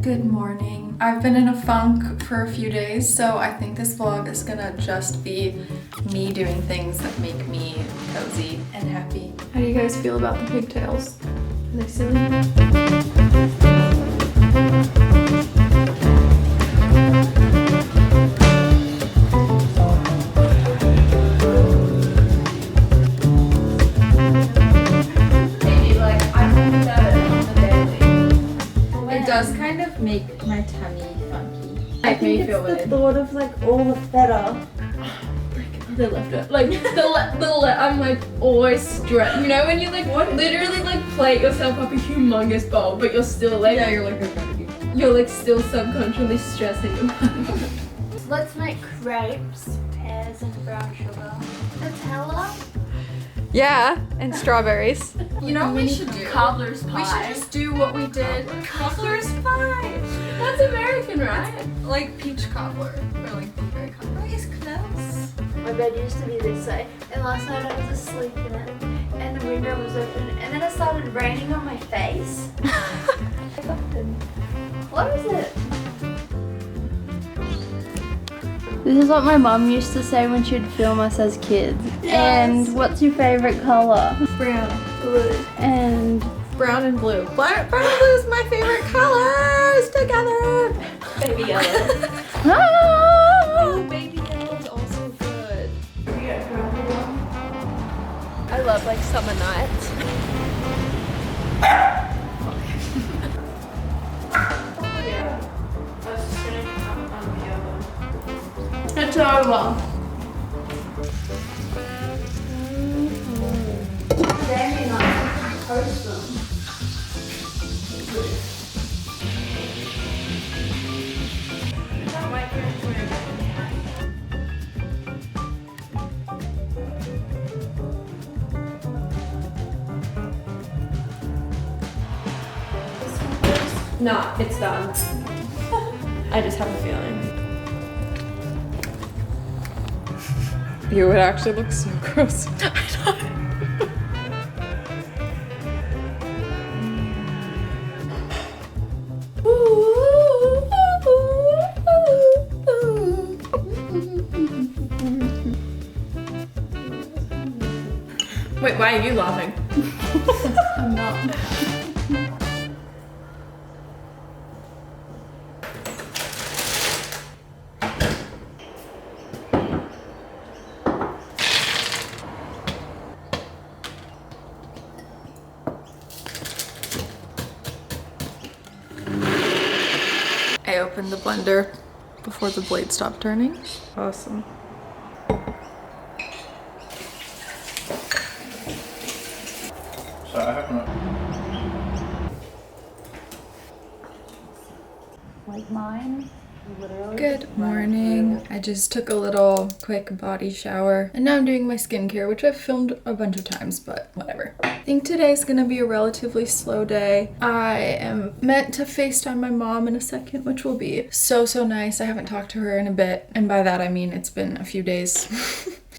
Good morning. I've been in a funk for a few days, so I think this vlog is gonna just be me doing things that make me cozy and happy. How do you guys feel about the pigtails? Are they silly? Does kind of make my tummy funky. I think it's the thought of like all the feta. They left it. Like I'm like always stressed. You know when you like literally like plate yourself up a humongous bowl, but you're still like you're like okay. You're like still subconsciously stressing your mind. Let's make crepes, pears and brown sugar. Nutella. Yeah, and strawberries. You know what we should do? Cobbler's pie. We should just do what we did. Cobbler's pie. That's American, right? Like peach cobbler or like blueberry cobbler. It's close. My bed used to be this way, and last night I was asleep in it, and the window was open, and then it started raining on my face. What is it? This is what my mum used to say when she'd film us as kids. Yes. And what's your favorite color? Brown. Blue. And brown and blue. Brown and blue is my favorite colors together. Baby yellow. Oh, baby yellow is also good. I love like summer nights. it's over. Damn, I can toast them. No, it's done. I just have a feeling. You would actually look so gross. I know. Wait, why are you laughing? I'm not. I opened the blender before the blade stopped turning. Awesome. So I haven't. Like mine. Literally. Good morning. I just took a little quick body shower and now I'm doing my skincare, which I've filmed a bunch of times, but whatever. I think today's gonna be a relatively slow day. I am meant to FaceTime my mom in a second, which will be so nice. I haven't talked to her in a bit, and by that I mean it's been a few days.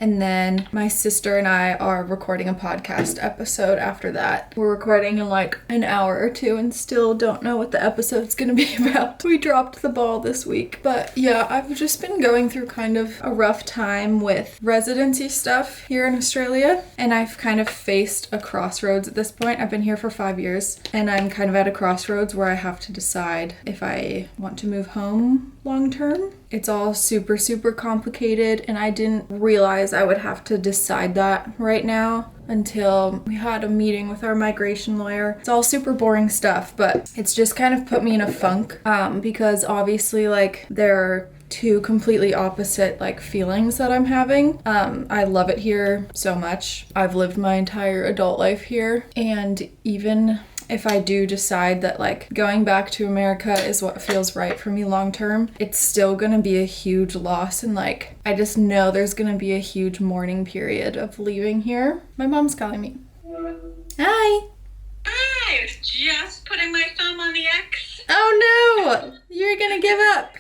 And then my sister and I are recording a podcast episode after that. We're recording in like an hour or two and still don't know what the episode's gonna be about. We dropped the ball this week. But yeah, I've just been going through kind of a rough time with residency stuff here in Australia. And I've kind of faced a crossroads at this point. I've been here for 5 years and I'm kind of at a crossroads where I have to decide if I want to move home long term. It's all super complicated and I didn't realize I would have to decide that right now until we had a meeting with our migration lawyer. It's all super boring stuff, but it's just kind of put me in a funk because obviously like there are two completely opposite like feelings that I'm having. I love it here so much. I've lived my entire adult life here, and even if I do decide that like going back to America is what feels right for me long term, it's still gonna be a huge loss, and like I just know there's gonna be a huge mourning period of leaving here. My mom's calling me. Hi. Hi, I was just putting my thumb on the X. Oh no! You're gonna give up.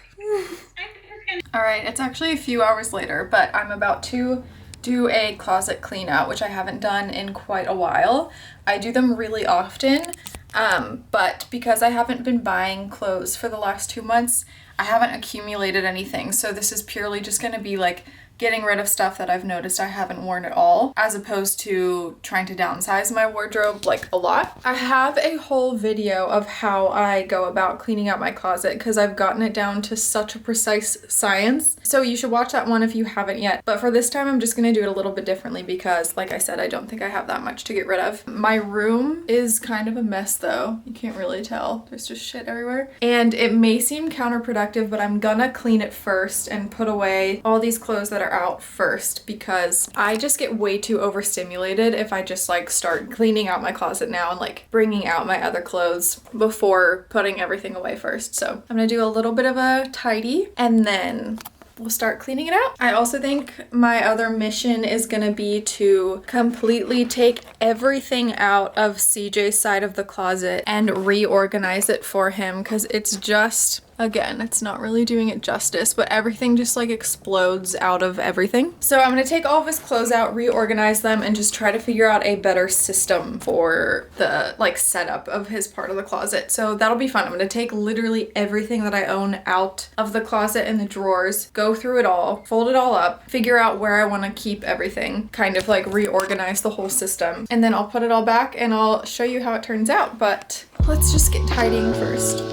Alright, it's actually a few hours later, but I'm about to do a closet clean out, which I haven't done in quite a while. I do them really often, But because I haven't been buying clothes for the last 2 months, I haven't accumulated anything. So this is purely just gonna be like getting rid of stuff that I've noticed I haven't worn at all, as opposed to trying to downsize my wardrobe like a lot. I have a whole video of how I go about cleaning out my closet because I've gotten it down to such a precise science. So you should watch that one if you haven't yet. But for this time, I'm just gonna do it a little bit differently because, like I said, I don't think I have that much to get rid of. My room is kind of a mess though. You can't really tell. There's just shit everywhere. And it may seem counterproductive, but I'm gonna clean it first and put away all these clothes that are out first because I just get way too overstimulated if I just like start cleaning out my closet now and like bringing out my other clothes before putting everything away first. So I'm gonna do a little bit of a tidy and then we'll start cleaning it out. I also think my other mission is gonna be to completely take everything out of CJ's side of the closet and reorganize it for him because it's just, again, it's not really doing it justice, but everything just like explodes out of everything. So I'm gonna take all of his clothes out, reorganize them, and just try to figure out a better system for the like setup of his part of the closet. So that'll be fun. I'm gonna take literally everything that I own out of the closet and the drawers, go through it all, fold it all up, figure out where I wanna keep everything, kind of like reorganize the whole system. And then I'll put it all back and I'll show you how it turns out. But let's just get tidying first.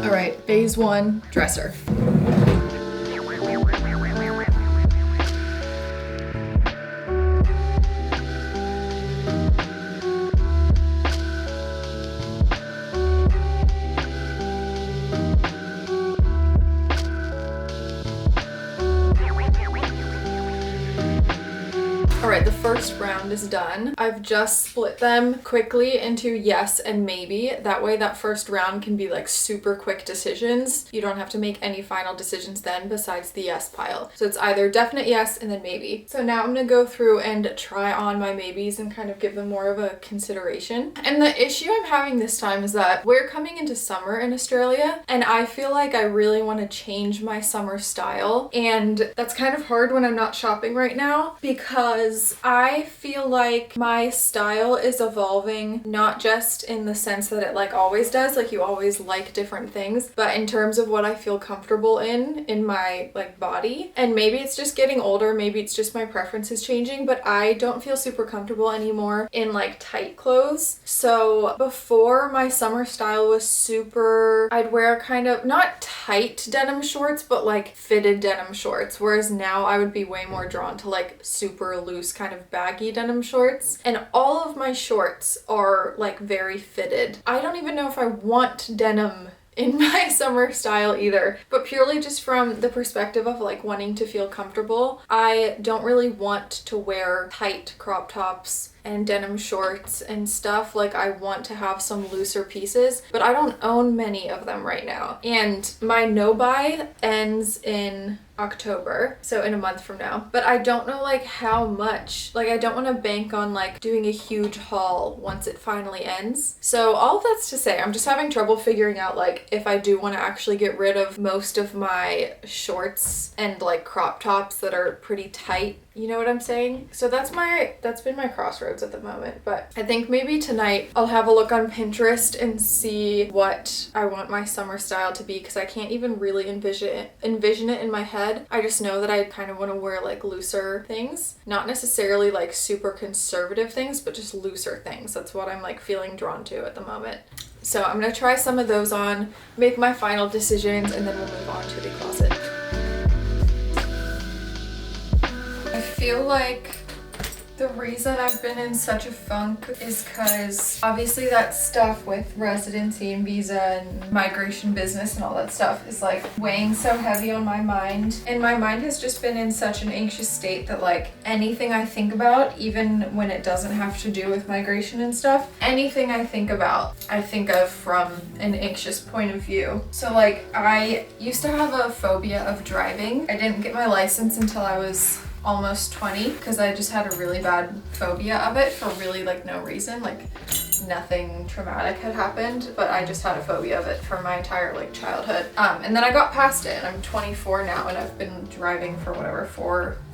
All right, phase one, dresser. Alright, the first round is done. I've just split them quickly into yes and maybe. That way that first round can be like super quick decisions. You don't have to make any final decisions then besides the yes pile. So it's either definite yes and then maybe. So now I'm gonna go through and try on my maybes and kind of give them more of a consideration. And the issue I'm having this time is that we're coming into summer in Australia and I feel like I really want to change my summer style. And that's kind of hard when I'm not shopping right now because I feel like my style is evolving, not just in the sense that it like always does, like you always like different things, but in terms of what I feel comfortable in my like body. And maybe it's just getting older, maybe it's just my preferences changing, but I don't feel super comfortable anymore in like tight clothes. So before, my summer style was super, I'd wear kind of not tight denim shorts, but like fitted denim shorts, whereas now I would be way more drawn to like super loose kind of baggy denim shorts. And all of my shorts are like very fitted. I don't even know if I want denim in my summer style either, but purely just from the perspective of like wanting to feel comfortable, I don't really want to wear tight crop tops and denim shorts and stuff. Like I want to have some looser pieces, but I don't own many of them right now. And my no buy ends in October, so in a month from now, but I don't know like how much, like I don't want to bank on like doing a huge haul once it finally ends. So all of that's to say, I'm just having trouble figuring out like if I do want to actually get rid of most of my shorts and like crop tops that are pretty tight. You know what I'm saying? So that's been my crossroads at the moment. But I think maybe tonight I'll have a look on Pinterest and see what I want my summer style to be, because I can't even really envision it in my head. I just know that I kind of want to wear like looser things, not necessarily like super conservative things, but just looser things. That's what I'm like feeling drawn to at the moment. So I'm gonna try some of those on, make my final decisions, and then we'll move on to the closet. I feel like the reason I've been in such a funk is because obviously that stuff with residency and visa and migration business and all that stuff is like weighing so heavy on my mind. And my mind has just been in such an anxious state that like anything I think about, even when it doesn't have to do with migration and stuff, anything I think about, I think of from an anxious point of view. So like I used to have a phobia of driving. I didn't get my license until I was almost 20 because I just had a really bad phobia of it for really like no reason. Like nothing traumatic had happened, but I just had a phobia of it for my entire like childhood. And then I got past it, and I'm 24 now, and I've been driving for whatever,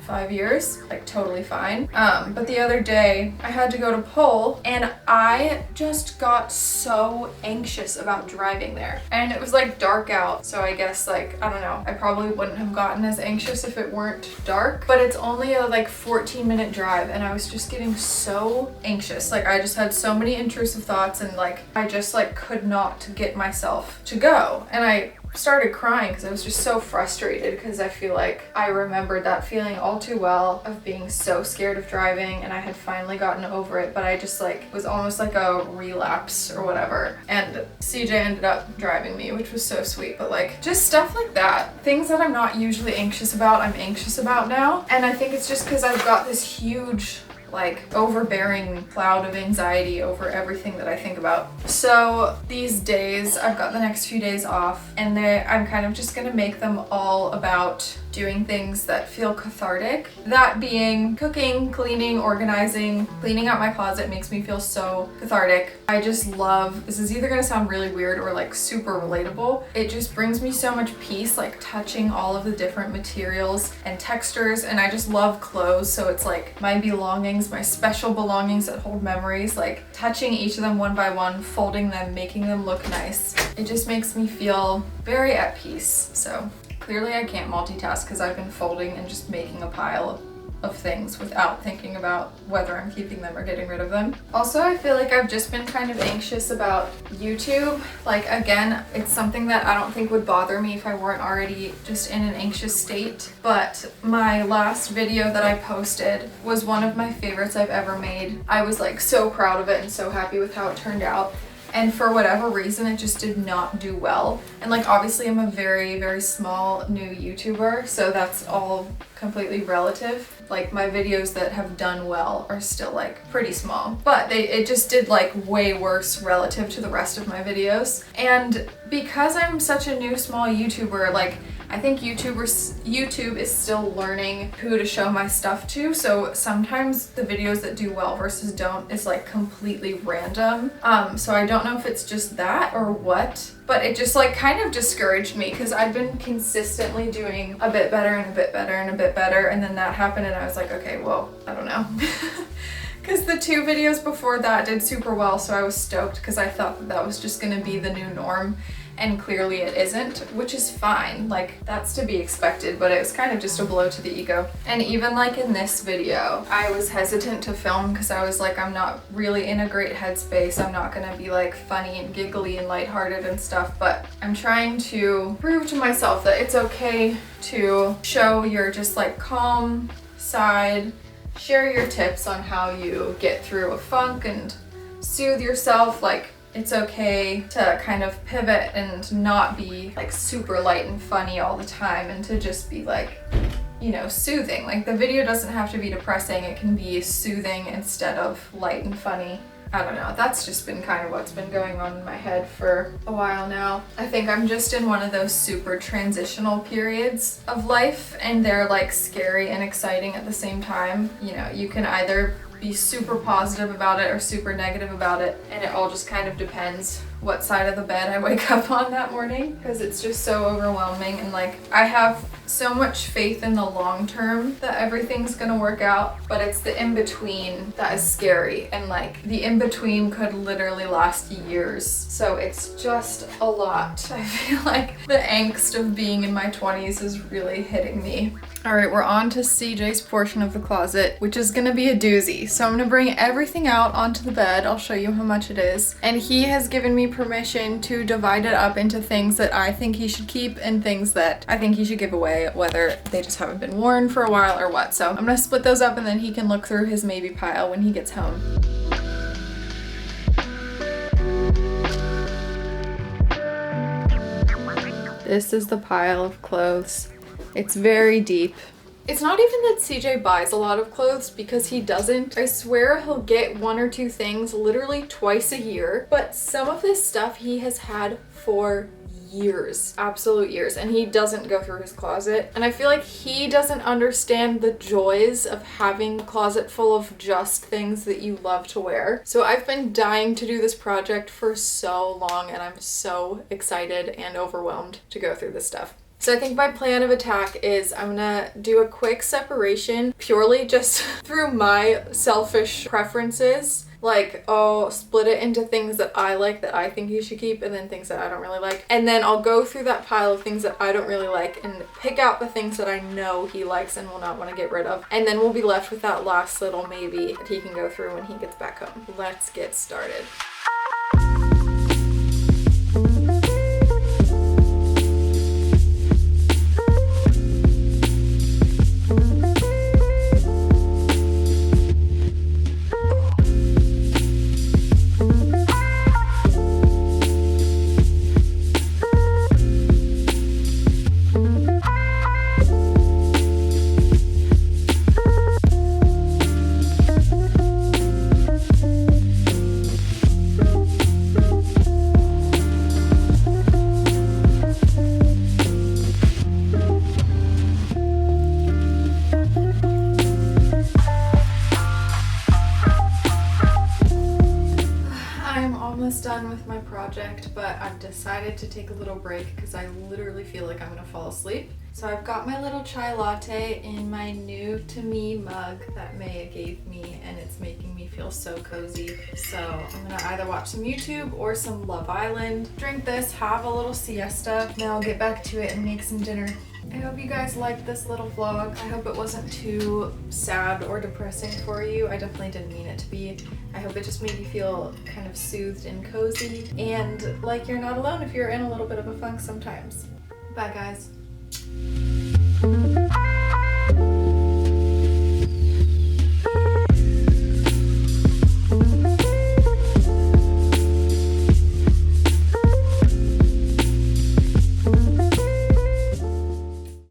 4-5 years, like totally fine. But the other day I had to go to Pole, and I just got so anxious about driving there. And it was like dark out, so I guess like, I don't know, I probably wouldn't have gotten as anxious if it weren't dark, but it's only a like 14-minute drive, and I was just getting so anxious. Like I just had so many intrusive thoughts, and like I just like could not get myself to go. And I started crying because I was just so frustrated, because I feel like I remembered that feeling all too well of being so scared of driving, and I had finally gotten over it, but I just like was almost like a relapse or whatever. And CJ ended up driving me, which was so sweet. But like just stuff like that, things that I'm not usually anxious about, I'm anxious about now. And I think it's just because I've got this huge like overbearing cloud of anxiety over everything that I think about. So these days, I've got the next few days off, and I'm kind of just gonna make them all about doing things that feel cathartic. That being cooking, cleaning, organizing. Cleaning out my closet makes me feel so cathartic. I just love, this is either gonna sound really weird or like super relatable. It just brings me so much peace, like touching all of the different materials and textures, and I just love clothes, so it's like my belongings, my special belongings that hold memories, like touching each of them one by one, folding them, making them look nice. It just makes me feel very at peace. So clearly I can't multitask because I've been folding and just making a pile of things without thinking about whether I'm keeping them or getting rid of them. Also, I feel like I've just been kind of anxious about YouTube. Like again, it's something that I don't think would bother me if I weren't already just in an anxious state. But my last video that I posted was one of my favorites I've ever made. I was like so proud of it and so happy with how it turned out. And for whatever reason, it just did not do well. And like, obviously I'm a very, very small new YouTuber, so that's all completely relative. Like my videos that have done well are still like pretty small, but it just did like way worse relative to the rest of my videos. And because I'm such a new small YouTuber, like I think YouTube is still learning who to show my stuff to, so sometimes the videos that do well versus don't is like completely random. So I don't know if it's just that or what, but it just like kind of discouraged me because I'd been consistently doing a bit better and a bit better and a bit better, and then that happened and I was like, okay, well, I don't know. Because the 2 videos before that did super well, so I was stoked because I thought that that was just gonna be the new norm. And clearly it isn't, which is fine. Like, that's to be expected, but it was kind of just a blow to the ego. And even like in this video, I was hesitant to film because I was like, I'm not really in a great headspace. I'm not gonna be like funny and giggly and lighthearted and stuff, but I'm trying to prove to myself that it's okay to show your just like calm side, share your tips on how you get through a funk and soothe yourself. Like, it's okay to kind of pivot and not be like super light and funny all the time, and to just be like, you know, soothing. Like the video doesn't have to be depressing, it can be soothing instead of light and funny. I don't know, that's just been kind of what's been going on in my head for a while now. I think I'm just in one of those super transitional periods of life, and they're like scary and exciting at the same time. You know, you can either be super positive about it or super negative about it, and it all just kind of depends what side of the bed I wake up on that morning, because it's just so overwhelming. And like, I have so much faith in the long term that everything's gonna work out, but it's the in-between that is scary, and like the in-between could literally last years. So it's just a lot. I feel like the angst of being in my 20s is really hitting me. All right, we're on to CJ's portion of the closet, which is gonna be a doozy. So I'm gonna bring everything out onto the bed. I'll show you how much it is. And he has given me permission to divide it up into things that I think he should keep and things that I think he should give away, whether they just haven't been worn for a while or what. So I'm gonna split those up, and then he can look through his maybe pile when he gets home. This is the pile of clothes. It's very deep. It's not even that CJ buys a lot of clothes, because he doesn't. I swear he'll get 1 or 2 things literally twice a year, but some of this stuff he has had for years, absolute years, and he doesn't go through his closet. And I feel like he doesn't understand the joys of having a closet full of just things that you love to wear. So I've been dying to do this project for so long, and I'm so excited and overwhelmed to go through this stuff. So I think my plan of attack is I'm gonna do a quick separation purely just through my selfish preferences. Like, I'll split it into things that I like that I think you should keep, and then things that I don't really like. And then I'll go through that pile of things that I don't really like and pick out the things that I know he likes and will not want to get rid of. And then we'll be left with that last little maybe that he can go through when he gets back home. Let's get started. Done with my project, but I've decided to take a little break because I literally feel like I'm gonna fall asleep. So I've got my little chai latte in my new to me mug that Maya gave me, and it's making me feel so cozy. So I'm gonna either watch some YouTube or some Love Island, drink this, have a little siesta, then I'll get back to it and make some dinner. I hope you guys liked this little vlog. I hope it wasn't too sad or depressing for you. I definitely didn't mean it to be. I hope it just made you feel kind of soothed and cozy, and like you're not alone if you're in a little bit of a funk sometimes. Bye guys.